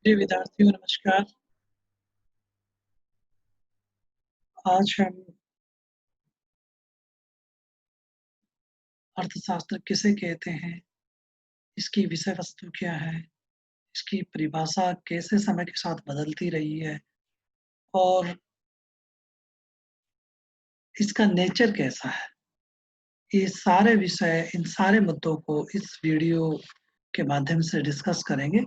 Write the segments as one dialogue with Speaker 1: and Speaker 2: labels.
Speaker 1: प्रिय विद्यार्थियों नमस्कार। आज हम अर्थशास्त्र किसे कहते हैं, इसकी विषय वस्तु क्या है, इसकी परिभाषा कैसे समय के साथ बदलती रही है और इसका नेचर कैसा है। ये सारे विषय, इन सारे मुद्दों को इस वीडियो के माध्यम से डिस्कस करेंगे।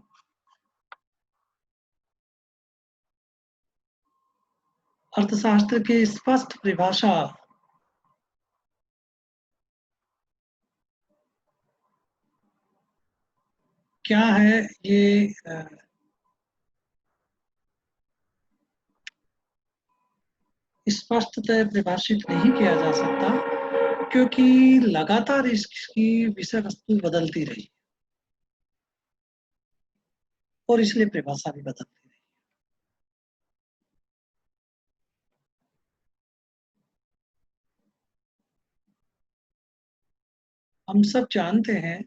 Speaker 1: अर्थशास्त्र की स्पष्ट परिभाषा क्या है, ये स्पष्टतः परिभाषित नहीं किया जा सकता, क्योंकि लगातार इसकी विषय वस्तु बदलती रही और इसलिए परिभाषा भी बदलती रही। हम सब जानते हैं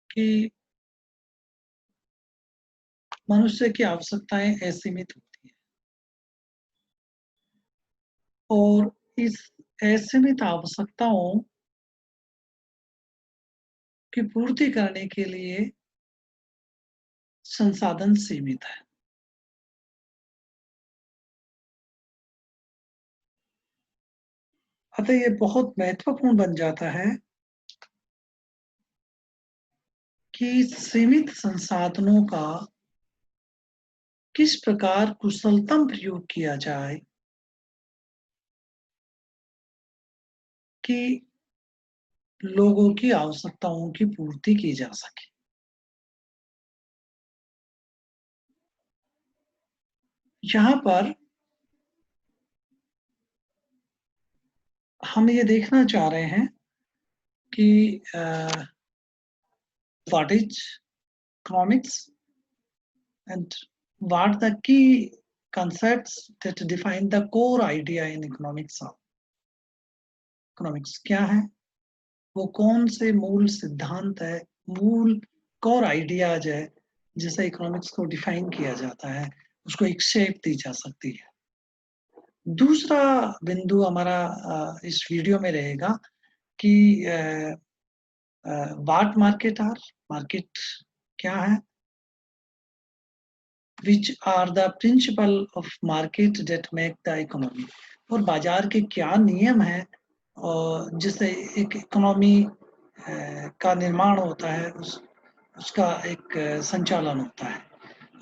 Speaker 1: कि मनुष्य की आवश्यकताएं असीमित होती हैं और इस असीमित आवश्यकताओं की पूर्ति करने के लिए संसाधन सीमित है। अतः ये बहुत महत्वपूर्ण बन जाता है कि सीमित संसाधनों का किस प्रकार कुशलतम प्रयोग किया जाए कि लोगों की आवश्यकताओं की पूर्ति की जा सके। यहाँ पर हम ये देखना चाह रहे हैं कि what is economics and what the key concepts that define the core idea in economics are. Economics क्या है, वो कौन से मूल सिद्धांत है, मूल कोर आइडियाज है जिसे इकोनॉमिक्स को डिफाइन किया जाता है, उसको एक शेप दी जा सकती है। दूसरा बिंदु हमारा इस वीडियो में रहेगा कि व्हाट मार्केट क्या है, which are the principle of market that make the economy, और बाजार के क्या नियम हैं और जिससे एक इकोनॉमी का निर्माण होता है, उसका एक संचालन होता है।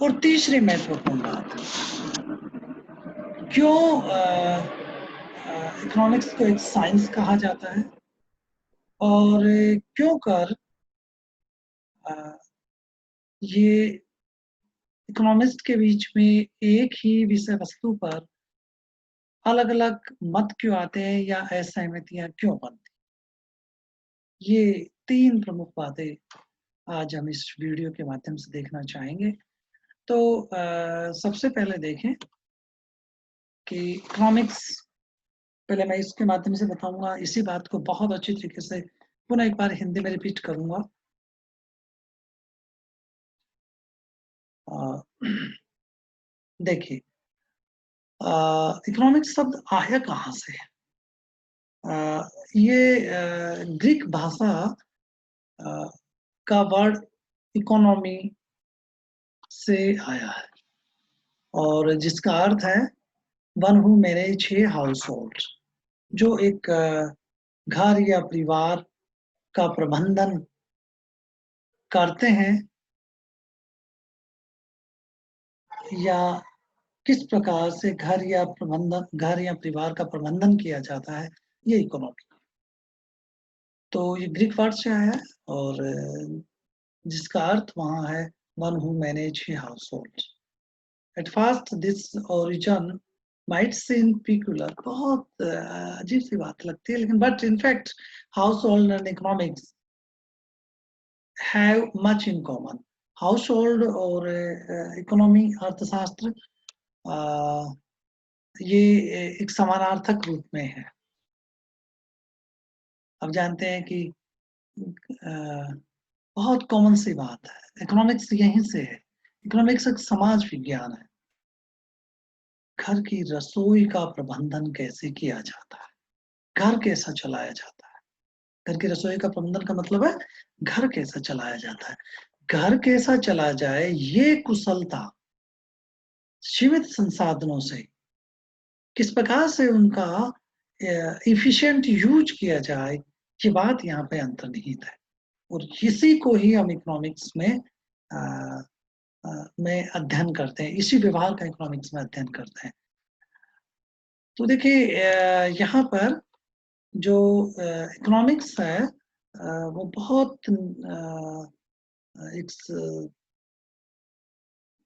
Speaker 1: और तीसरी महत्वपूर्ण बात, क्यों इकोनॉमिक्स को एक साइंस कहा जाता है और क्यों कर ये इकोनॉमिस्ट के बीच में एक ही विषय वस्तु पर अलग अलग मत क्यों आते हैं या असहमतियां क्यों बनती। ये तीन प्रमुख बातें आज हम इस वीडियो के माध्यम से देखना चाहेंगे। तो सबसे पहले देखें कि इकोनॉमिक्स, पहले मैं इसके माध्यम से बताऊंगा, इसी बात को बहुत अच्छी तरीके से पुनः एक बार हिंदी में रिपीट करूंगा। देखिए, इकोनॉमिक्स शब्द आया कहाँ से है। ये ग्रीक भाषा का वर्ड इकोनॉमी से आया है और जिसका अर्थ है one who manage a house hold, जो एक घर या परिवार का प्रबंधन करते हैं या किस प्रकार से घर या परिवार का प्रबंधन किया जाता है, ये इकोनॉमी। तो ये ग्रीक वर्ड से आया है और जिसका अर्थ वहाँ है one who manage a house hold. At first this origin might seem peculiar, बहुत अजीब सी बात लगती है, लेकिन but in fact house hold and economics have much in common. House hold और इकोनॉमी, अर्थशास्त्र, ये एक समानार्थक रूप में है। अब जानते हैं कि बहुत कॉमन सी बात है। इकोनॉमिक्स यहीं से है। इकोनॉमिक्स एक समाज विज्ञान है। घर की रसोई का प्रबंधन कैसे किया जाता है? घर कैसा चलाया जाता है? घर की रसोई का प्रबंधन का मतलब है घर कैसा चलाया जाता है। घर कैसा चला जाए ये कुशलता सीमित संसाधनों से किस प्रकार से उनका एफिशिएंट यूज किया जाए, ये बात यहाँ पे अंतर्निहित है और इसी को ही हम इकोनॉमिक्स में अध्ययन करते हैं, इसी विभाग का इकोनॉमिक्स में अध्ययन करते हैं। तो देखिए यहाँ पर जो इकोनॉमिक्स है वो बहुत एक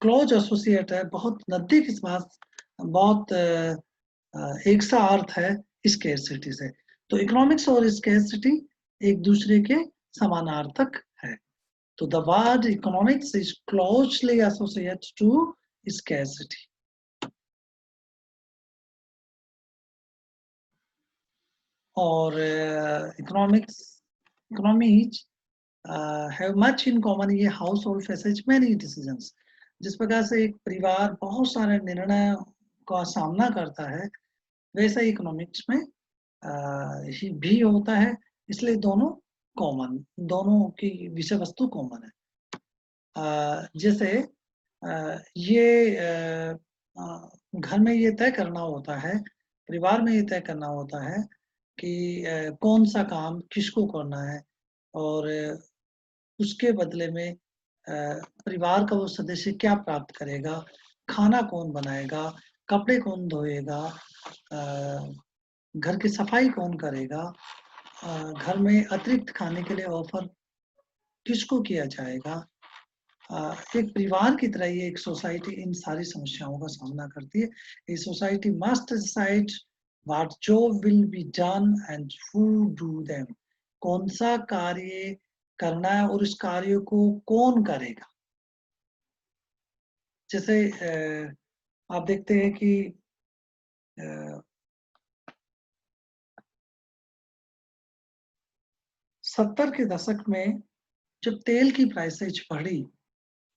Speaker 1: क्लोज एसोसिएट है, बहुत नजदीक इस बात, बहुत एक सा अर्थ है स्केर्सिटी से। तो इकोनॉमिक्स और स्केर्सिटी एक दूसरे के समानार्थक है। तो the word economics is closely associated to scarcity. और economies have much in common, ये household faces many decisions। जिस प्रकार से एक परिवार बहुत सारे निर्णय का सामना करता है, वैसा इकोनॉमिक्स में ही भी होता है। इसलिए दोनों कॉमन, दोनों की विषय वस्तु कॉमन है। जैसे ये घर में ये तय करना होता है, परिवार में ये तय करना होता है कि कौन सा काम किसको करना है और उसके बदले में परिवार का वो सदस्य क्या प्राप्त करेगा, खाना कौन बनाएगा, कपड़े कौन धोएगा, घर की सफाई कौन करेगा, घर में अतिरिक्त खाने के लिए ऑफर किसको किया जाएगा। एक परिवार की तरह ये एक सोसाइटी इन सारी समस्याओं का सामना करती है। A society must decide what job will be done and who do them. कौन सा कार्य करना है और उस कार्य को कौन करेगा। जैसे आप देखते हैं कि 70 के दशक में जब तेल की प्राइसेज बढ़ी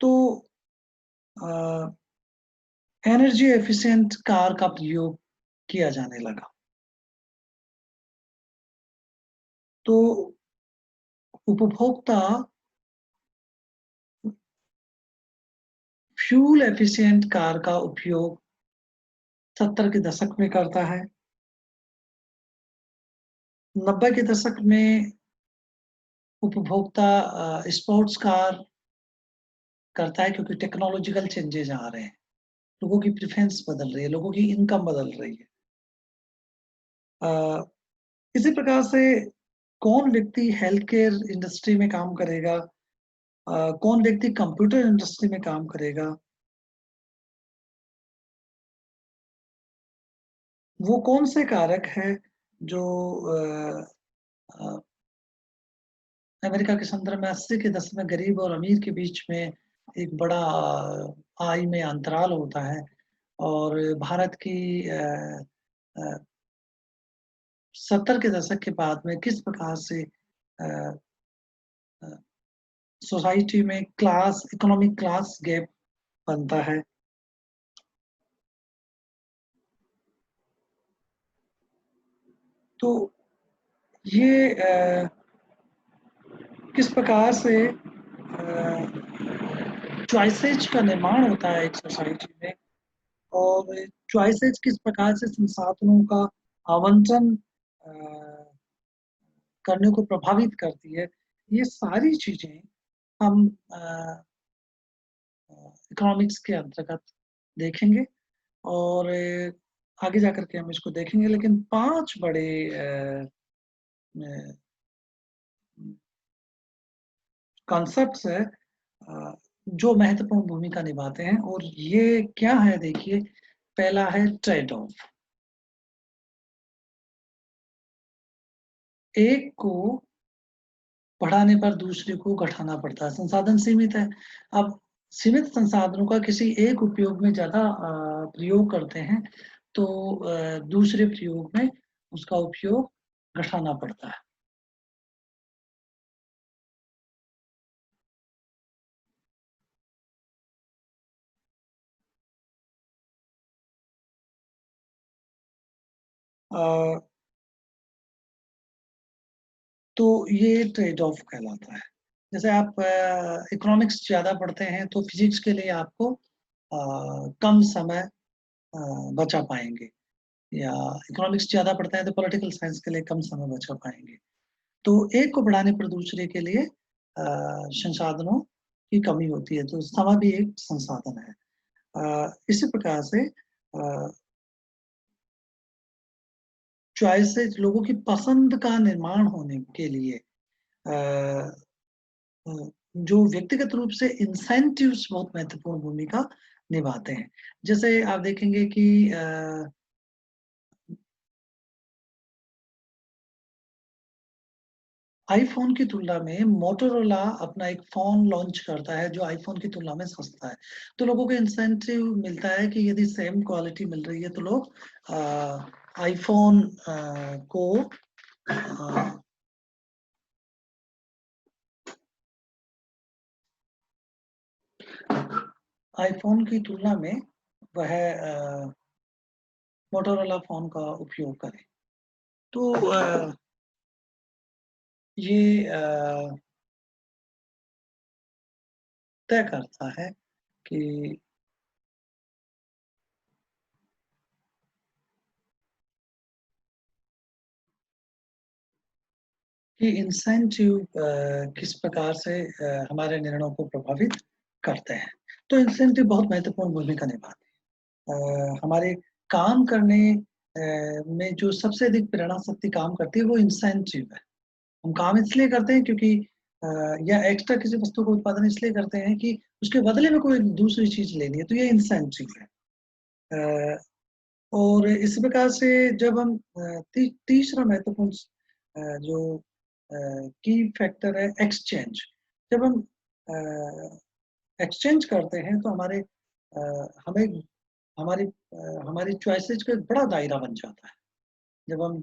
Speaker 1: तो एनर्जी एफिशिएंट कार का प्रयोग किया जाने लगा। तो उपभोक्ता फ्यूल एफिशिएंट कार का उपयोग 70 के दशक में करता है। 90 के दशक में उपभोक्ता स्पोर्ट्स कार करता है क्योंकि टेक्नोलॉजिकल चेंजेज आ रहे हैं, लोगों की प्रेफरेंस बदल रही है, लोगों की इनकम बदल रही है। इसी प्रकार से कौन व्यक्ति हेल्थ केयर इंडस्ट्री में काम करेगा, कौन व्यक्ति कंप्यूटर इंडस्ट्री में काम करेगा, वो कौन से कारक है जो अमेरिका के संदर्भ में 80 के दशक में गरीब और अमीर के बीच में एक बड़ा आय में अंतराल होता है। और भारत की 70 के दशक के बाद में किस प्रकार से सोसाइटी में क्लास, इकोनॉमिक क्लास गैप बनता है। तो ये किस प्रकार से चॉइसेज का निर्माण होता है एक सोसाइटी में और चॉइसेज किस प्रकार से संसाधनों का आवंटन करने को प्रभावित करती है, ये सारी चीजें हम इकोनॉमिक्स के अंतर्गत देखेंगे और आगे जाकर के हम इसको देखेंगे। लेकिन 5 बड़े कॉन्सेप्ट्स है जो महत्वपूर्ण भूमिका निभाते हैं और ये क्या है देखिए। पहला है ट्रेड ऑफ। एक को बढ़ाने पर दूसरे को घटाना पड़ता है। संसाधन सीमित है, अब सीमित संसाधनों का किसी एक उपयोग में ज्यादा प्रयोग करते हैं तो दूसरे प्रयोग में उसका उपयोग घटाना पड़ता है। अ, तो ये ट्रेड ऑफ कहलाता है। जैसे आप इकोनॉमिक्स ज़्यादा पढ़ते हैं तो फिजिक्स के लिए आपको कम समय अ, बचा पाएँगे, या इकोनॉमिक्स ज़्यादा पढ़ते हैं तो पॉलिटिकल साइंस के लिए कम समय बचा पाएँगे। तो एक को बढ़ाने पर दूसरे के लिए संसाधनों की कमी होती है, तो समय भी एक संसाधन है। इसी प्रकार से चॉइसेस लोगों की पसंद का निर्माण होने के लिए अ अ, जो व्यक्तिगत रूप से इंसेंटिव्स बहुत महत्वपूर्ण भूमिका निभाते हैं। जैसे आप देखेंगे कि आईफ़ोन की तुलना में मोटोरोला अपना एक फ़ोन लॉन्च करता है जो आईफ़ोन की तुलना में सस्ता है। तो लोगों को इंसेंटिव मिलता है कि यदि सेम क्वालिटी मिल रही है तो लोग आईफ़ोन को अ, आईफ़ोन की तुलना में वह मोटोरोला फ़ोन का उपयोग करें। तो ये तय करता है कि इंसेंटिव किस प्रकार से हमारे निर्णयों को प्रभावित करते हैं। तो इंसेंटिव बहुत महत्वपूर्ण भूमिका निभाते हैं। हमारे काम करने में जो सबसे अधिक प्रेरणा शक्ति काम करती है वो इंसेंटिव है। हम काम इसलिए करते हैं क्योंकि अ, या एक्स्ट्रा किसी वस्तु का उत्पादन इसलिए करते हैं कि उसके बदले में कोई दूसरी चीज़ लेनी है, तो ये इंसेंटिव है। अ, और इसी प्रकार से जब हम तीसरा महत्वपूर्ण जो की फैक्टर है एक्सचेंज। जब हम एक्सचेंज करते हैं तो हमें हमारी चॉइसेस का एक बड़ा दायरा बन जाता है। जब हम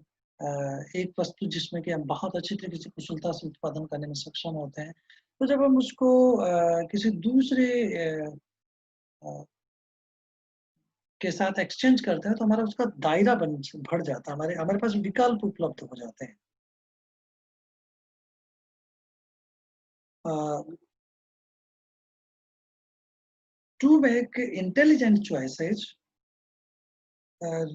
Speaker 1: एक वस्तु जिसमें कि हम बहुत अच्छी तरीके से कुशलता से उत्पादन करने में सक्षम होते हैं, तो जब हम उसको किसी दूसरे अ अ, के साथ एक्सचेंज करते हैं तो हमारा उसका दायरा बन बढ़ जाता है। हमारे हमारे पास विकल्प उपलब्ध हो जाते हैं। Uh, to make intelligent choices, uh,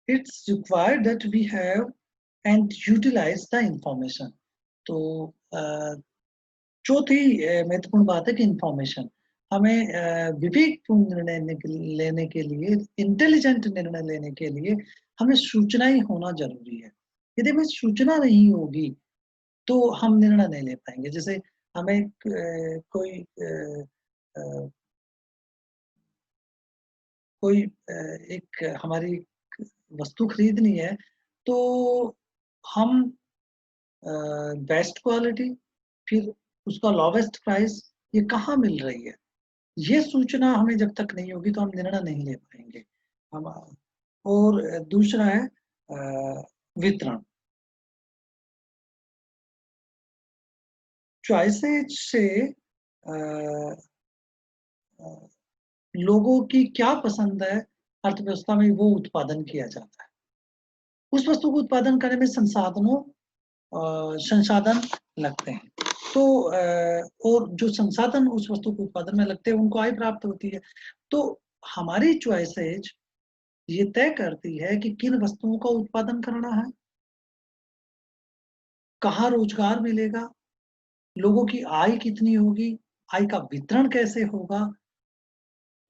Speaker 1: it's required that we have and utilize the information. तो चौथी महत्वपूर्ण बात है कि इंफॉर्मेशन हमें विवेकपूर्ण निर्णय लेने के लिए इंटेलिजेंट निर्णय लेने के लिए हमें सूचनाएं होना जरूरी है। यदि हमें सूचना नहीं होगी तो हम निर्णय नहीं ले पाएंगे। जैसे हमें अ, कोई एक हमारी वस्तु खरीदनी है, तो हम बेस्ट क्वालिटी, फिर उसका लोवेस्ट प्राइस, ये कहाँ मिल रही है? ये सूचना हमें जब तक नहीं होगी तो हम निर्णय नहीं ले पाएँगे। हम और दूसरा है वितरण। चॉइसेस से अ अ, लोगों की क्या पसंद है, अर्थव्यवस्था में वो उत्पादन किया जाता है। उस वस्तु को उत्पादन करने में संसाधन लगते हैं। तो और जो संसाधन उस वस्तु के उत्पादन में लगते हैं, उनको आय प्राप्त होती है। तो हमारी चॉइसेज ये तय करती है कि किन वस्तुओं का उत्पादन करना है, कहाँ रोज़गार मिलेगा, लोगों की आय कितनी होगी, आय का वितरण कैसे होगा,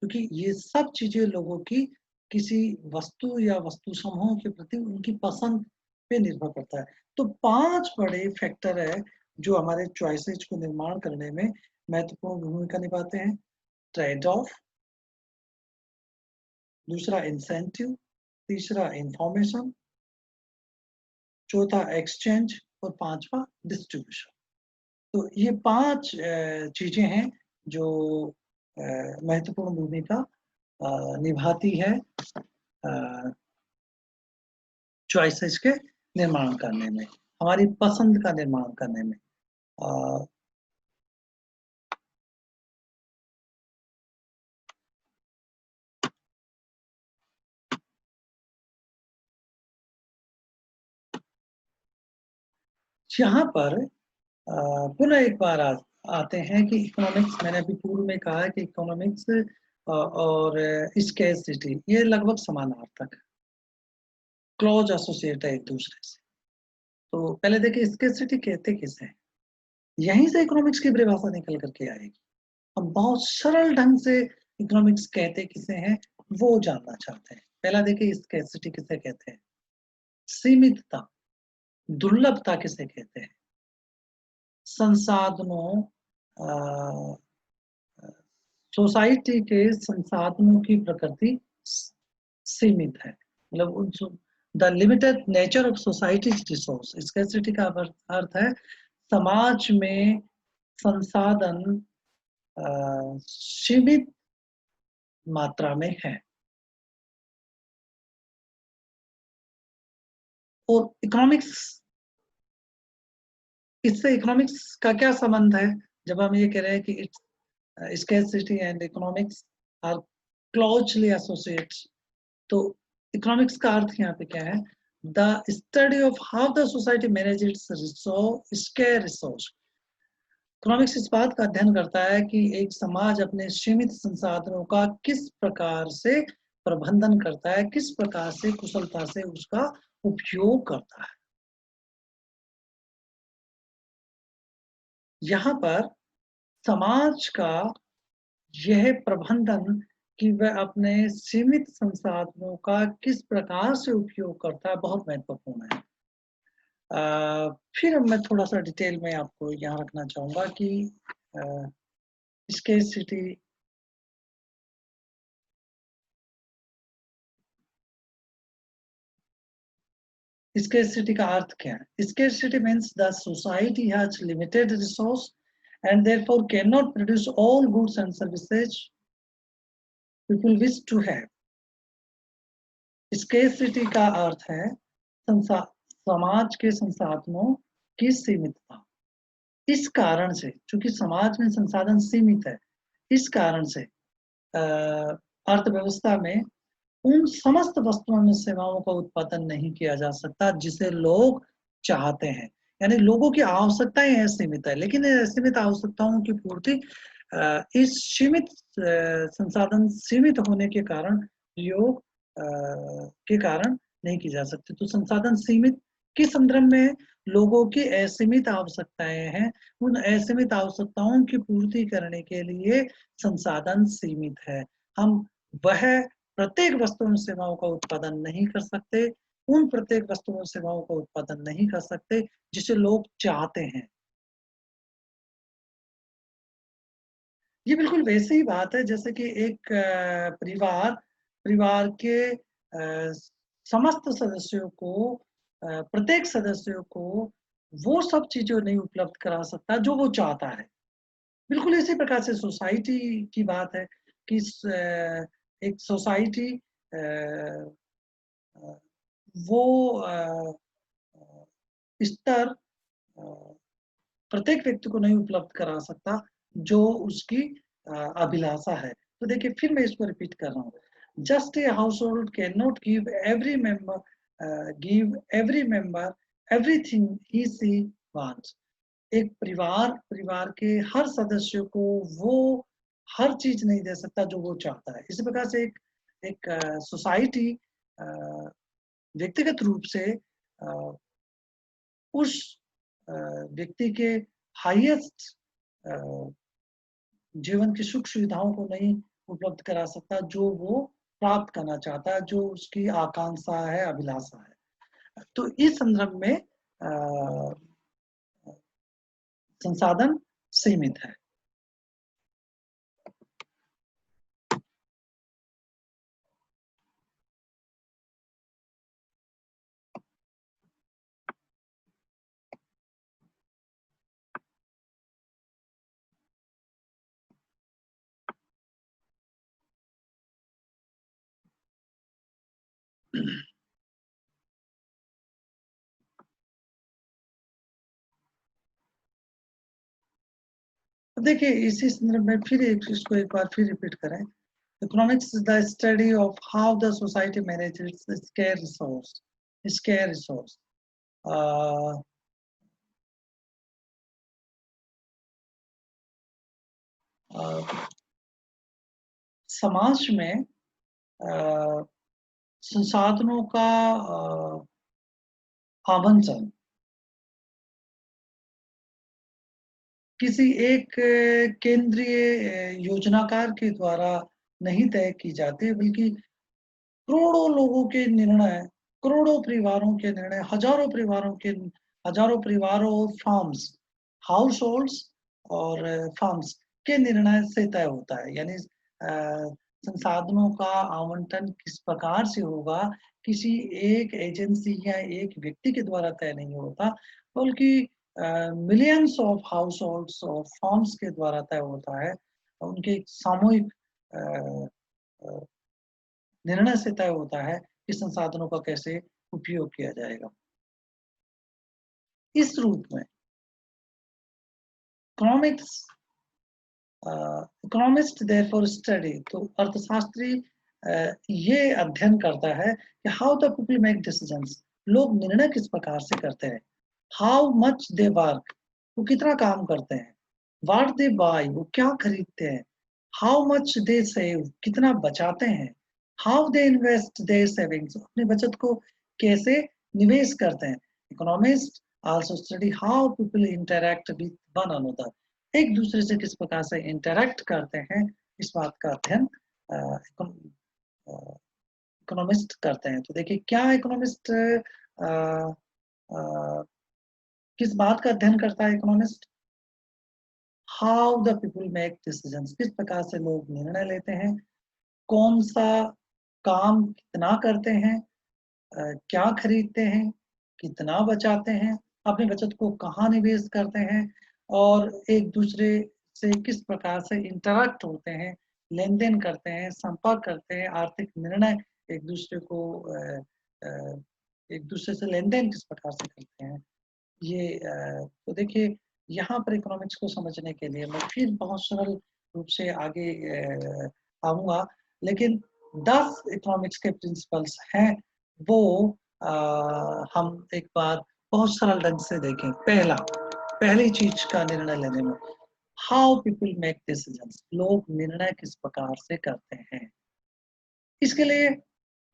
Speaker 1: क्योंकि ये सब चीज़ें लोगों की किसी वस्तु या वस्तु समूह के प्रति उनकी पसंद पे निर्भर करता है। तो 5 बड़े फैक्टर है जो हमारे चॉइसेस को निर्माण करने में महत्वपूर्ण भूमिका निभाते हैं। ट्रेड ऑफ, दूसरा इंसेंटिव, तीसरा इन्फॉर्मेशन, चौथा एक्सचेंज और पाँचवाँ डिस्ट्रीब्यूशन। तो ये 5 चीज़ें हैं जो अ, महत्वपूर्ण भूमिका निभाती है अ, चॉइसेस के निर्माण करने में, हमारी पसंद का निर्माण करने में। अ, यहाँ पर पुनः एक बार आते हैं कि इकोनॉमिक्स, मैंने अभी पूर्व में कहा कि इकोनॉमिक्स और स्कैरसिटी ये लगभग समानार्थक है, क्लोज एसोसिएट है एक दूसरे से। तो पहले देखिए स्कैरसिटी कहते किसे हैं, यहीं से इकोनॉमिक्स की परिभाषा निकल करके आएगी। हम बहुत सरल ढंग से इकोनॉमिक्स कहते किसे हैं वो जानना चाहते हैं। पहला देखिए स्कैरसिटी किसे कहते हैं, सीमितता, दुर्लभता किसे कहते हैं, संसाधनों, सोसाइटी के संसाधनों की प्रकृति सीमित है, मतलब the limited nature of society resource. Scarcity का अर्थ है समाज में संसाधन सीमित मात्रा में है। और इकोनॉमिक्स, इससे इकोनॉमिक्स का क्या संबंध है, जब हम ये कह रहे हैं कि it's scarcity and economics are closely associates, तो इकोनॉमिक्स का अर्थ यहाँ पे क्या है, the study of how the society manage its scarce resource. Economics इस बात का अध्ययन करता है कि एक समाज अपने सीमित संसाधनों का किस प्रकार से प्रबंधन करता है, किस प्रकार से कुशलता से उसका उपयोग करता है। यहाँ पर समाज का यह प्रबंधन कि वह अपने सीमित संसाधनों का किस प्रकार से उपयोग करता है बहुत महत्वपूर्ण है। फिर अब मैं थोड़ा सा डिटेल में आपको यहाँ रखना चाहूंगा कि स्कैरसिटी स्कैरसिटी का अर्थ क्या है। Scarcity means the society has limited resource and therefore cannot produce all goods and services people wish to have. Scarcity का अर्थ है समाज के संसाधनों की सीमितता। इस कारण से, चूंकि समाज में संसाधन सीमित है, इस कारण से अर्थव्यवस्था में उन समस्त वस्तुओं में सेवाओं का उत्पादन नहीं किया जा सकता जिसे लोग चाहते हैं। यानी लोगों की आवश्यकताएं सीमित है, लेकिन सीमित आवश्यकताओं की पूर्ति इस सीमित संसाधन सीमित होने के कारण योग के कारण नहीं की जा सकती। तो संसाधन सीमित के संदर्भ में लोगों की असीमित आवश्यकताएं हैं, उन असीमित आवश्यकताओं की पूर्ति करने के लिए संसाधन सीमित है। हम वह प्रत्येक वस्तु एवं सेवाओं का उत्पादन नहीं कर सकते, उन प्रत्येक वस्तु एवं सेवाओं का उत्पादन नहीं कर सकते जिसे लोग चाहते हैं। ये बिल्कुल वैसे ही बात है जैसे कि एक परिवार परिवार के समस्त सदस्यों को, प्रत्येक सदस्यों को वो सब चीजें नहीं उपलब्ध करा सकता जो वो चाहता है। बिल्कुल इसी प्रकार से सोसाइटी की बात है कि एक सोसाइटी वो स्तर प्रत्येक व्यक्ति को नहीं उपलब्ध करा सकता जो उसकी अभिलाषा है। तो देखिए फिर मैं इसको रिपीट कर रहा हूँ, just a house hold can not give every member everything he C wants. एक परिवार के हर सदस्य को वो हर चीज नहीं दे सकता जो वो चाहता है। इसी प्रकार से एक सोसाइटी व्यक्तिगत रूप से उस व्यक्ति के हाईएस्ट जीवन की सुख सुविधाओं को नहीं उपलब्ध करा सकता जो वो प्राप्त करना चाहता है, जो उसकी आकांक्षा है, अभिलाषा है। तो इस संदर्भ में संसाधन सीमित है। देखिए इसी संदर्भ में फिर इसको एक बार फिर रिपीट करें। Economics is the study of how the society manages square resource. समाज में संसाधनों का आवंटन किसी एक केंद्रीय योजनाकार के द्वारा नहीं तय की जाती, बल्कि करोड़ों लोगों के निर्णय, करोड़ों परिवारों के निर्णय, हजारों परिवारों और फार्म्स, हाउस होल्ड्स और फार्म्स के निर्णय से तय होता है। यानी संसाधनों का आवंटन किस प्रकार से होगा, किसी एक एजेंसी या एक व्यक्ति के द्वारा तय नहीं होता, बल्कि मिलियंस ऑफ हाउस होल्ड्स और फार्म्स के द्वारा तय होता है। उनके सामूहिक निर्णय से तय होता है कि संसाधनों का कैसे उपयोग किया जाएगा। इस रूप में इकोनॉमिस्ट देयरफॉर स्टडी, तो अर्थशास्त्री ये अध्ययन करता है कि how the people make decisions, लोग निर्णय किस प्रकार से करते हैं, हाउ मच दे वर्क, वो कितना काम करते हैं, व्हाट दे बाय, वो क्या खरीदते हैं, हाउ मच दे सेव, कितना बचाते हैं, how they invest their savings, अपनी बचत को कैसे निवेश करते हैं। Economist also study how people interact with one another, एक दूसरे से किस प्रकार से इंटरैक्ट करते हैं, इस बात का अध्ययन इकोनॉमिस्ट करते हैं। तो देखिए क्या इकोनॉमिस्ट किस बात का अध्ययन करता है economist, how the people make decisions, किस प्रकार से लोग निर्णय लेते हैं, कौन सा काम कितना करते हैं, क्या खरीदते हैं, कितना बचाते हैं, अपनी बचत को कहाँ निवेश करते हैं, और एक दूसरे से किस प्रकार से इंटरैक्ट होते हैं, लेन-देन करते हैं, संपर्क करते हैं, आर्थिक निर्णय एक दूसरे को एक दूसरे से लेन-देन किस प्रकार से करते हैं। ये तो देखिए यहाँ पर इकोनॉमिक्स को समझने के लिए मैं फिर बहुत सरल रूप से आगे आऊँगा, लेकिन 10 इकोनॉमिक्स के प्रिंसिपल्स हैं, वो हम एक बार बहुत सरल ढंग से देखें। पहली चीज का निर्णय लेने में, हाउ पीपल मेक डिसीजंस, लोग निर्णय किस प्रकार से करते हैं। इसके लिए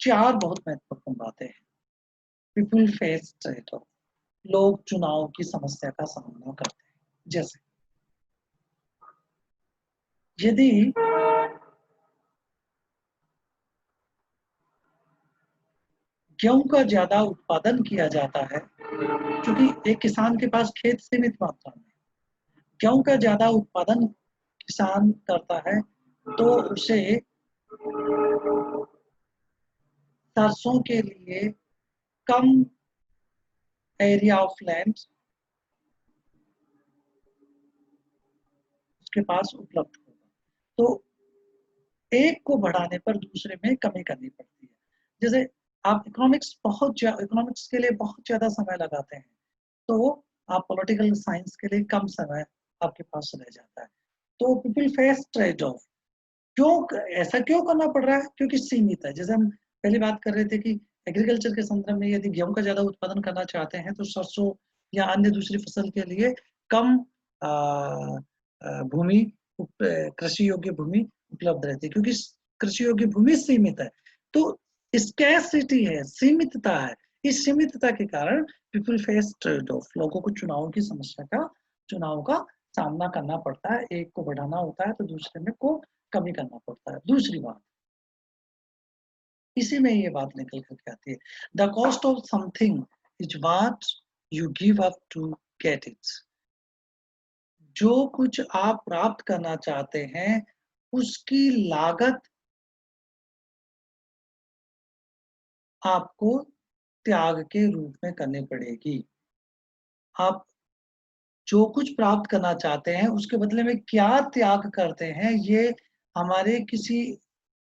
Speaker 1: 4 बहुत महत्वपूर्ण बातें हैं। पीपल फेस ट्रेड ऑफ, लोग चुनाव की समस्या का सामना करते हैं। जैसे यदि गेहूं का ज्यादा उत्पादन किया जाता है, क्योंकि एक किसान के पास खेत सीमित मात्रा में, गेहूं का ज्यादा उत्पादन किसान करता है, तो उसे सरसों के लिए कम एरिया ऑफ लैंड उसके पास उपलब्ध होगा। तो एक को बढ़ाने पर दूसरे में कमी करनी पड़ती है। जैसे आप इकोनॉमिक्स के लिए बहुत ज्यादा समय लगाते हैं, तो आप पॉलिटिकल साइंस के लिए कम समय आपके पास रह जाता है। तो पीपल फेस ट्रेड ऑफ, ऐसा क्यों करना पड़ रहा है, क्योंकि सीमित है। जैसे हम पहले बात कर रहे थे कि एग्रीकल्चर के संदर्भ में यदि गेहूं का ज्यादा उत्पादन करना चाहते हैं, तो सरसों या अन्य दूसरी फसल के लिए कम भूमि, कृषि योग्य भूमि उपलब्ध रहती है, क्योंकि कृषि योग्य भूमि सीमित है। तो स्कैरसिटी है, सीमितता है। इस सीमितता के कारण पीपल फेस ट्रेड ऑफ, लोगों को चुनाव का सामना करना पड़ता है। एक को बढ़ाना होता है तो दूसरे में को कमी करना पड़ता है। दूसरी बात, इसी में ये बात निकल करके आती है, the cost of something is what you give up to get it, जो कुछ आप प्राप्त करना चाहते हैं उसकी लागत आपको त्याग के रूप में करनी पड़ेगी। आप जो कुछ प्राप्त करना चाहते हैं उसके बदले में क्या त्याग करते हैं, ये हमारे किसी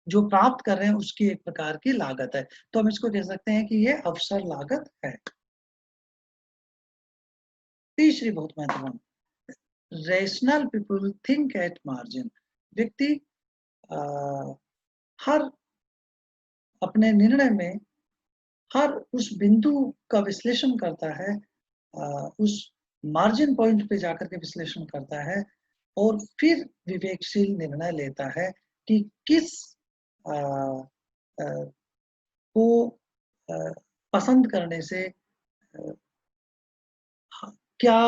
Speaker 1: जो प्राप्त कर रहे हैं उसकी एक प्रकार की लागत है। तो हम इसको कह सकते हैं कि ये अवसर लागत है। तीसरी बहुत महत्वपूर्ण, rational people think at margin, व्यक्ति हर अपने निर्णय में हर उस बिंदु का विश्लेषण करता है, उस मार्जिन पॉइंट पे जाकर के विश्लेषण करता है और फिर विवेकशील निर्णय लेता है कि किस अ, अ, को अ, पसंद करने से क्या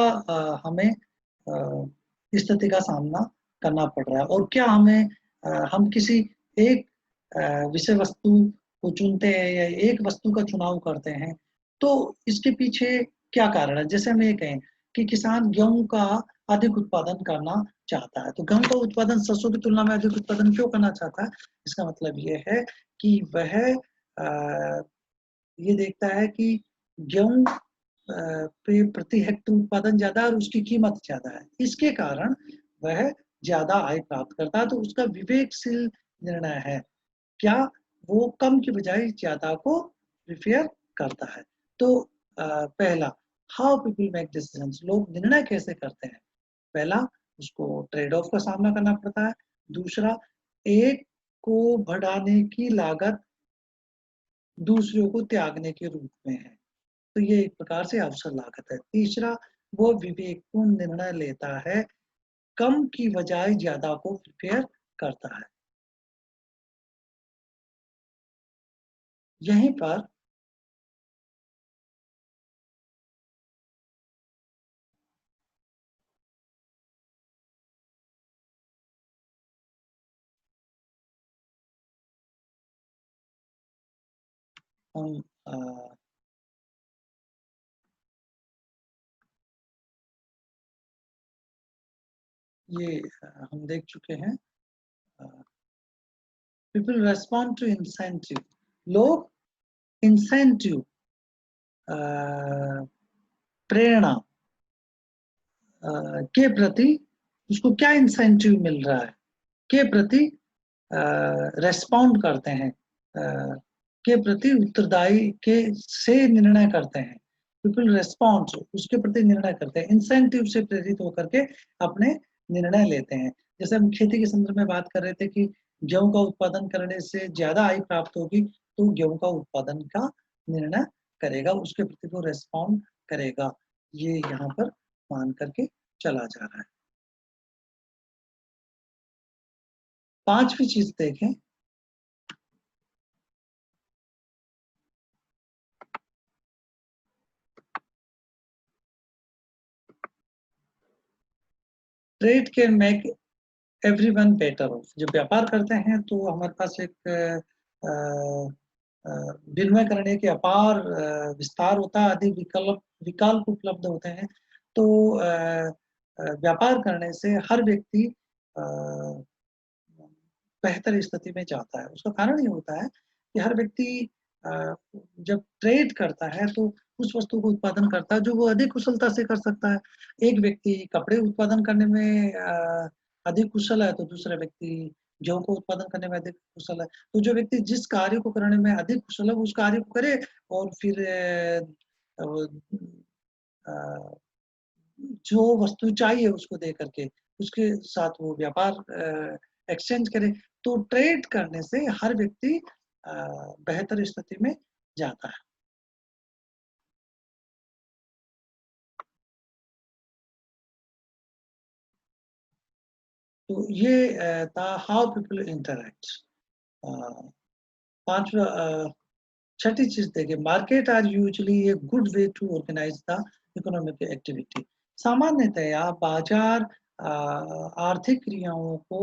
Speaker 1: हमें स्थिति का सामना करना पड़ रहा है और क्या हमें हम किसी एक विषय वस्तु को चुनते हैं या एक वस्तु का चुनाव करते हैं, तो इसके पीछे क्या कारण है? जैसे हम ये कहें कि किसान गेहूँ का अधिक उत्पादन करना चाहता है, तो गेहूँ का उत्पादन सरसों की तुलना में अधिक उत्पादन क्यों करना चाहता है? इसका मतलब ये है कि वह ये देखता है कि गेहूँ पे प्रति हेक्टर उत्पादन ज़्यादा है और उसकी कीमत ज़्यादा है। इसके कारण वह ज़्यादा आय प्राप्त करता है, तो उसका विवेकशील निर्णय है। क्या वो कम की बजाय ज़्यादा को प्रेफ़र करता है? तो पहला, हाउ पीपल मेक डिसीज़न्स, लोग निर्णय कैसे करते हैं? पहला, उसको ट्रेड ऑफ का सामना करना पड़ता है। दूसरा, एक को बढ़ाने की लागत दूसरों को त्यागने के रूप में है। तो ये एक प्रकार से अवसर लागत है। तीसरा, वो विवेकपूर्ण निर्णय लेता है, कम की बजाय ज़्यादा को प्रेफ़र करता है। यहीं पर हम ये हम देख चुके हैं। अ, पीपल रिस्पॉन्ड टू इंसेंटिव, लोग इंसेंटिव प्रेरणा के प्रति, उसको क्या इंसेंटिव मिल रहा है, के प्रति रेस्पॉन्ड करते हैं, के प्रति उत्तरदायी के से निर्णय करते हैं। पीपल रेस्पॉन्ड, उसके प्रति निर्णय करते हैं, इंसेंटिव से प्रेरित होकर के अपने निर्णय लेते हैं। जैसे हम खेती के संदर्भ में बात कर रहे थे कि गेहूं का उत्पादन करने से ज्यादा आय प्राप्त होगी, तो गेहूं का उत्पादन का निर्णय करेगा, उसके प्रति वो रेस्पॉन्ड करेगा। ये यहाँ पर मान करके चला जा रहा है। पांचवी चीज देखें, trade can make everyone better of. जब व्यापार करते हैं तो हमारे पास एक विनिमय करने के अपार विस्तार होता है, अधिक विकल्प उपलब्ध होते हैं। तो व्यापार करने से हर व्यक्ति बेहतर स्थिति में जाता है। उसका कारण ये होता है कि हर व्यक्ति जब ट्रेड करता है तो उस वस्तु को उत्पादन करता है जो वो अधिक कुशलता से कर सकता है। एक व्यक्ति कपड़े उत्पादन करने में अधिक कुशल है, तो दूसरा व्यक्ति गेहूँ को उत्पादन करने में अधिक कुशल है। तो जो व्यक्ति जिस कार्य को करने में अधिक कुशल है, वो उस कार्य को करे और फिर अ, जो वस्तु चाहिए उसको दे करके उसके साथ वो व्यापार एक्सचेंज करे। तो ट्रेड करने से हर व्यक्ति बेहतर स्थिति में जाता है। तो ये था हाउ पीपल इंटरैक्ट। पांचवा, छठी चीज देखिए, market are usually a good way to organise the economic activity. सामान्यतया बाजार आर्थिक क्रियाओं को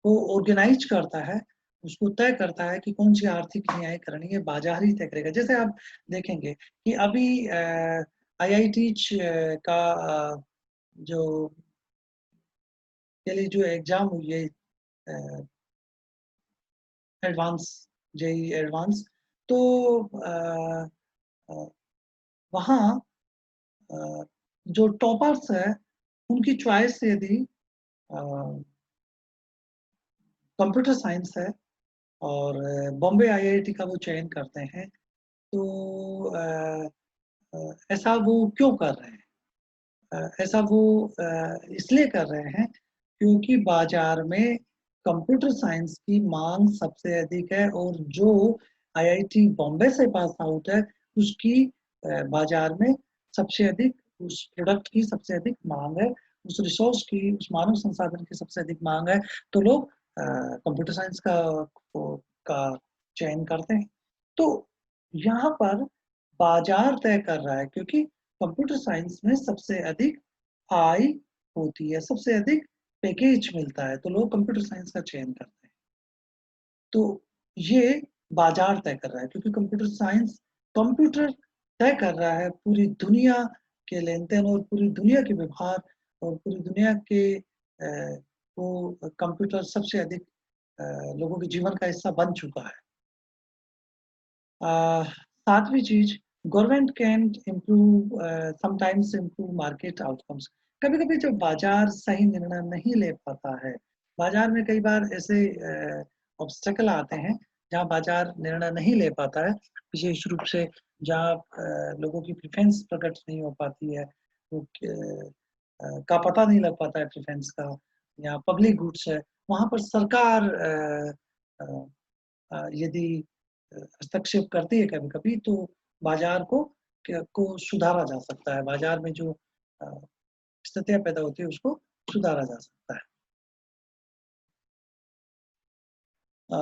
Speaker 1: ऑर्गेनाइज करता है, उसको तय करता है कि कौन सी आर्थिक क्रियाएं करनी है, बाजार ही तय करेगा। जैसे आप देखेंगे कि अभी आईआईटी का जो के लिए जो एग्जाम हुई है, एडवांस, जेई एडवांस, तो वहाँ जो टॉपर्स है उनकी चॉइस यदि कंप्यूटर साइंस है और बॉम्बे आईआईटी का वो चयन करते हैं, तो ऐसा वो क्यों कर रहे हैं? ऐसा वो इसलिए कर रहे हैं क्योंकि बाजार में कंप्यूटर साइंस की मांग सबसे अधिक है और जो आईआईटी बॉम्बे से पास आउट है उसकी बाजार में सबसे अधिक उस प्रोडक्ट की सबसे अधिक मांग है, उस रिसोर्स की, उस मानव संसाधन की सबसे अधिक मांग है, तो लोग कंप्यूटर साइंस का चयन करते हैं। तो यहाँ पर बाजार तय कर रहा है, क्योंकि कंप्यूटर साइंस में सबसे अधिक आय होती है, सबसे अधिक पैकेज मिलता है, तो लोग कंप्यूटर साइंस का चयन करते हैं। तो ये बाजार तय कर रहा है, क्योंकि कंप्यूटर तय कर रहा है पूरी दुनिया के लेन-देन और पूरी दुनिया के व्यवहार और पूरी दुनिया के वो कंप्यूटर सबसे अधिक लोगों के जीवन का हिस्सा बन चुका है। 7वीं चीज़, government can improve sometimes improve market outcomes. कभी-कभी जब बाज़ार सही निर्णय नहीं ले पाता है, बाज़ार में कई बार ऐसे ऑब्स्टेकल आते हैं, जहाँ बाज़ार निर्णय नहीं ले पाता है, विशेष रूप से जहाँ लोगों की प्रेफ़रेंस प्रकट नहीं हो पाती है, वो का पता नहीं लग पाता है प्रेफ़रेंस का, या पब्लिक गुड्स है, वहाँ पर सरकार अ यदि हस्तक्षेप करती है कभी-कभी, तो बाज़ार को सुधारा जा सकता है। बाज़ार में जो अ, स्थितियाँ पैदा होती है, उसको सुधारा जा सकता है। अ,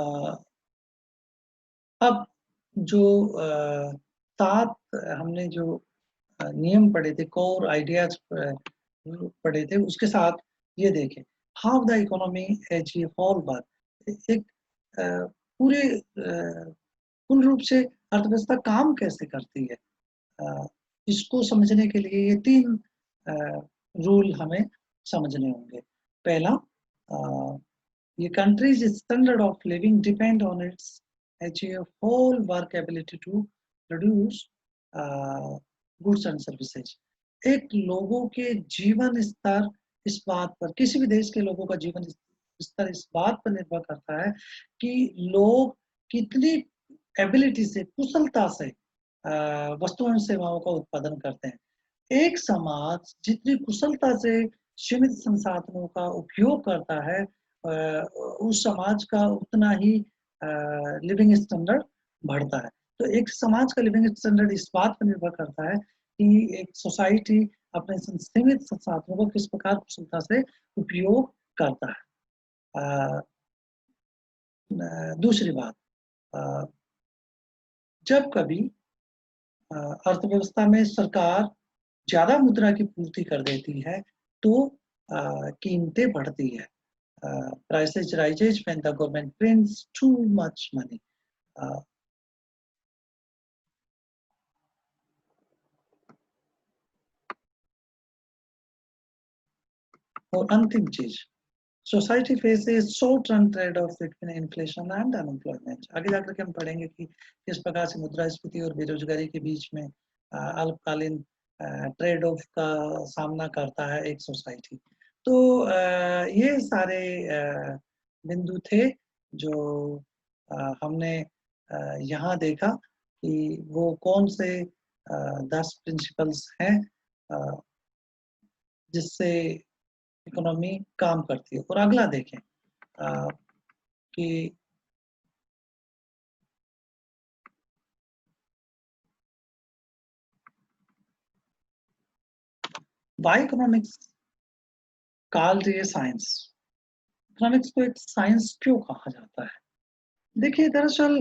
Speaker 1: अब जो 7 हमने जो नियम पढ़े थे, कोर आइडियाज़ पढ़े थे, उसके साथ ये देखें, how the economy as a whole work. एक अ, पूरे पूर्ण रूप से अर्थव्यवस्था काम कैसे करती है? इसको समझने के लिए ये 3 अ, रूल हमें समझने होंगे। पहला, अ, ये countries standard of living depend on its achieve whole work ability to produce uh, goods and services. एक लोगों के जीवन स्तर इस बात पर, किसी भी देश के लोगों का जीवन स्तर इस बात पर निर्भर करता है कि लोग कितनी एबिलिटी से, कुशलता से वस्तुओं एवं सेवाओं का उत्पादन करते हैं। एक समाज जितनी कुशलता से सीमित संसाधनों का उपयोग करता है, उस समाज का उतना ही लिविंग स्टैंडर्ड बढ़ता है। तो एक समाज का लिविंग स्टैंडर्ड इस बात पर निर्भर करता है कि एक सोसाइटी अपने सीमित संसाधनों को किस प्रकार कुशलता से उपयोग करता है। अ, दूसरी बात, अ, जब कभी अर्थव्यवस्था में सरकार ज़्यादा मुद्रा की पूर्ति कर देती है, तो कीमतें बढ़ती है। Prices rises when the government prints too much money. Uh, और अंतिम चीज़, society faces short term trade off between inflation and unemployment. आगे जाकर के हम पढ़ेंगे कि किस प्रकार से मुद्रास्फीति और बेरोजगारी के बीच में अल्पकालीन ट्रेड ऑफ का सामना करता है एक सोसाइटी। तो ये सारे बिंदु थे जो हमने यहाँ देखा कि वो कौन से 10 प्रिंसिपल्स हैं अ, जिससे इकोनॉमी काम करती है। और अगला देखें कि why economics called a science. Economics को एक साइंस क्यों कहा जाता है? देखिए, दरअसल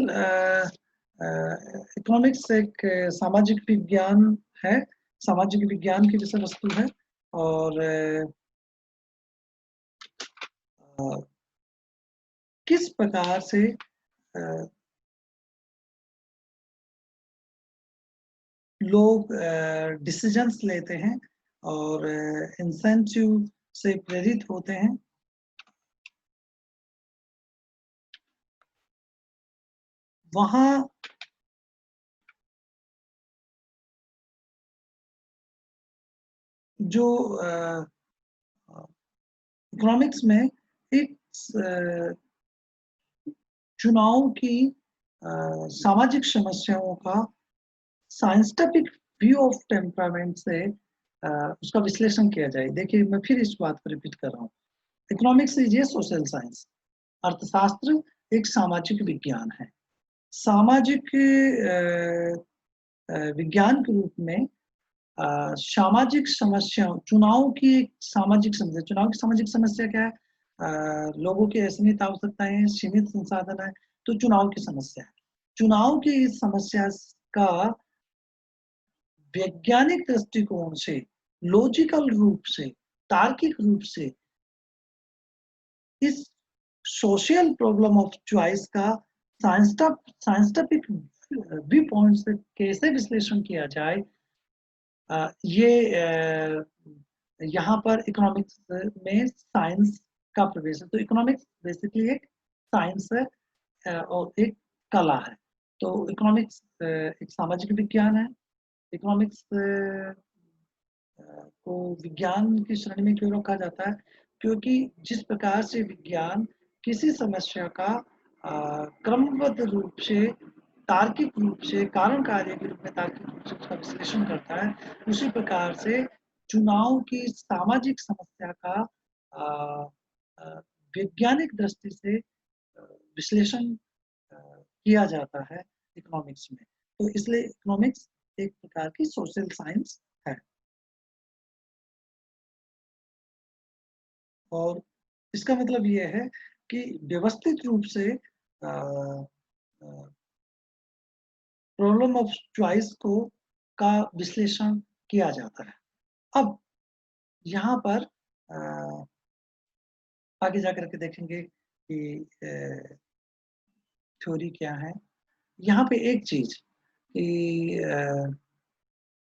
Speaker 1: इकोनॉमिक्स एक सामाजिक विज्ञान है, सामाजिक विज्ञान की जैसे वस्तु है, और किस प्रकार से लोग डिसीजंस लेते हैं और इंसेंटिव से प्रेरित होते हैं। वहाँ जो इकोनॉमिक्स में एक चुनाव की सामाजिक समस्याओं का साइंटिफिक व्यू ऑफ टेम्परामेंट से उसका विश्लेषण किया जाए। देखिए, मैं फिर इस बात को रिपीट कर रहा हूँ। Economics is a social science. अर्थशास्त्र एक सामाजिक विज्ञान है। सामाजिक विज्ञान के रूप में सामाजिक समस्याओं, चुनाव की एक सामाजिक समस्या, चुनाव की सामाजिक समस्या क्या है? लोगों की असीमित आवश्यकताएँ हैं, सीमित संसाधन है, तो चुनाव की समस्या है। चुनाव की इस समस्या का वैज्ञानिक दृष्टिकोण से, लॉजिकल रूप से, तार्किक रूप से इस सोशल प्रॉब्लम ऑफ चॉइस का साइंटिफिक व्यू पॉइंट से कैसे विश्लेषण किया जाए, ये यहाँ पर इकोनॉमिक्स में साइंस का प्रवेश है। तो इकोनॉमिक्स बेसिकली एक साइंस है और एक कला है। तो इकोनॉमिक्स एक सामाजिक विज्ञान है। इकोनॉमिक्स को विज्ञान की श्रेणी में क्यों रखा जाता है? क्योंकि जिस प्रकार से विज्ञान किसी समस्या का क्रमबद्ध रूप से, तार्किक रूप से, कारण कार्य के रूप में तार्किक रूप से उसका विश्लेषण करता है, उसी प्रकार से चुनाव की सामाजिक समस्या का अ, अ, वैज्ञानिक दृष्टि से विश्लेषण किया जाता है इकोनॉमिक्स में। तो इसलिए इकोनॉमिक्स एक प्रकार की सोशल साइंस है। और इसका मतलब ये है कि व्यवस्थित रूप से प्रॉब्लम ऑफ चॉइस को का विश्लेषण किया जाता है। अब यहाँ पर आगे जाकर के देखेंगे कि थ्योरी क्या है। यहाँ पे एक चीज कि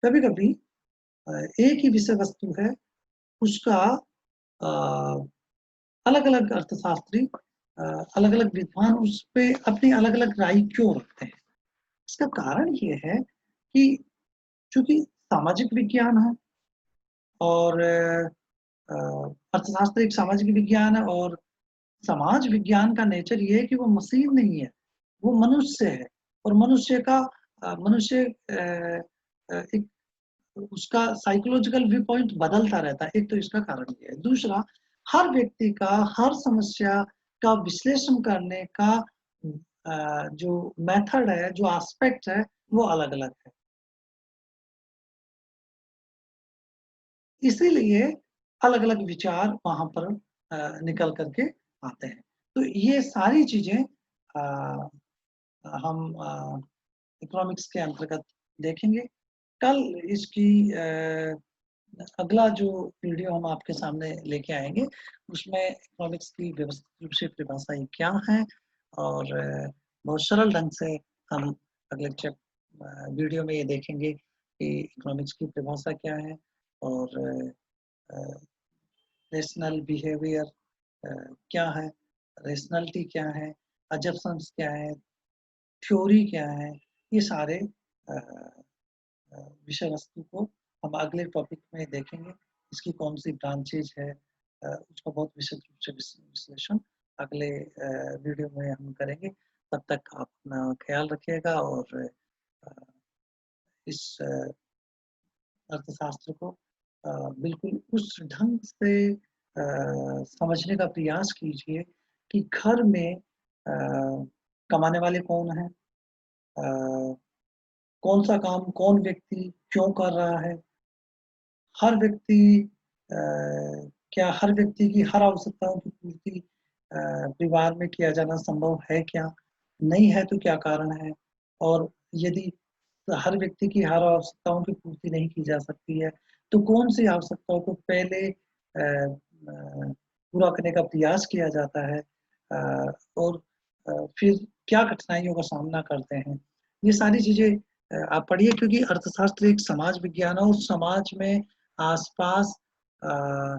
Speaker 1: कभी-कभी एक ही विषय वस्तु है, उसका अ, अलग-अलग अर्थशास्त्री, अलग-अलग विद्वान उस पे अपनी अलग-अलग राय क्यों रखते हैं? इसका कारण ये है कि चूँकि सामाजिक विज्ञान है और अर्थशास्त्र एक सामाजिक विज्ञान है और समाज विज्ञान का नेचर ये है कि वो मशीन नहीं है, वो मनुष्य है और मनुष्य का मनुष्य एक उसका साइकोलॉजिकल व्यू पॉइंट बदलता रहता है। एक तो इसका कारण ये है। दूसरा, हर व्यक्ति का हर समस्या का विश्लेषण करने का जो मेथड है, जो एस्पेक्ट है, वो अलग-अलग है। इसीलिए अलग-अलग विचार वहाँ पर निकल कर के आते हैं। तो ये सारी चीज़ें हम इकोनॉमिक्स के अंतर्गत देखेंगे। कल इसकी अगला जो वीडियो हम आपके सामने लेके आएँगे, उसमें इकोनॉमिक्स की व्यवस्थित रूप से परिभाषाएँ क्या हैं और बहुत सरल ढंग से हम अगले वीडियो में ये देखेंगे कि इकोनॉमिक्स की परिभाषा क्या है और रेशनल बिहेवियर क्या है, रेशनैलिटी क्या है, अजम्पशन्स क्या है, थ्योरी क्या है, ये सारे अ विषय वस्तु को हम अगले टॉपिक में देखेंगे। इसकी कौन-सी ब्रांचेज़ है, उसका बहुत विशद रूप से विश्लेषण अगले वीडियो में हम करेंगे। तब तक आप अपना ख़्याल रखिएगा और अ, इस अर्थशास्त्र को बिल्कुल उस ढंग से समझने का प्रयास कीजिए कि घर में कमाने वाले कौन हैं? अ, कौन-सा काम कौन व्यक्ति क्यों कर रहा है? हर व्यक्ति अ, क्या हर व्यक्ति की हर आवश्यकताओं की पूर्ति परिवार में किया जाना संभव है क्या? नहीं है तो क्या कारण है? और यदि हर व्यक्ति की हर आवश्यकताओं की पूर्ति नहीं की जा सकती है, तो कौन-सी आवश्यकताओं को पहले पूरा करने का प्रयास किया जाता है और फिर क्या कठिनाइयों का सामना करते हैं? ये सारी चीज़ें आप पढ़िए क्योंकि अर्थशास्त्र एक समाज विज्ञान है और समाज में आस-पास अ,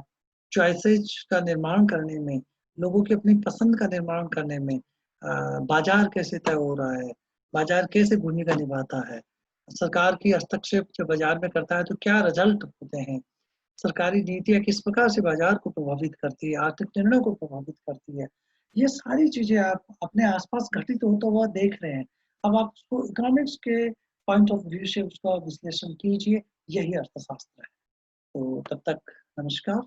Speaker 1: चॉइसेस का निर्माण करने में, लोगों की अपनी पसंद का निर्माण करने में बाज़ार कैसे तय हो रहा है, बाज़ार कैसे भूमिका निभाता है, सरकार की हस्तक्षेप जब बाज़ार में करता है तो क्या रिज़ल्ट होते हैं, सरकारी नीतियाँ किस प्रकार से बाज़ार को प्रभावित करती है, आर्थिक निर्णयों को प्रभावित करती है। ये सारी चीज़ें आप अपने आस-पास घटित होता हुआ देख रहे हैं। अब आप उसको इकोनॉमिक्स के पॉइंट ऑफ व्यू से उसका विश्लेषण कीजिए, यही अर्थशास्त्र है। तो तब तक नमस्कार।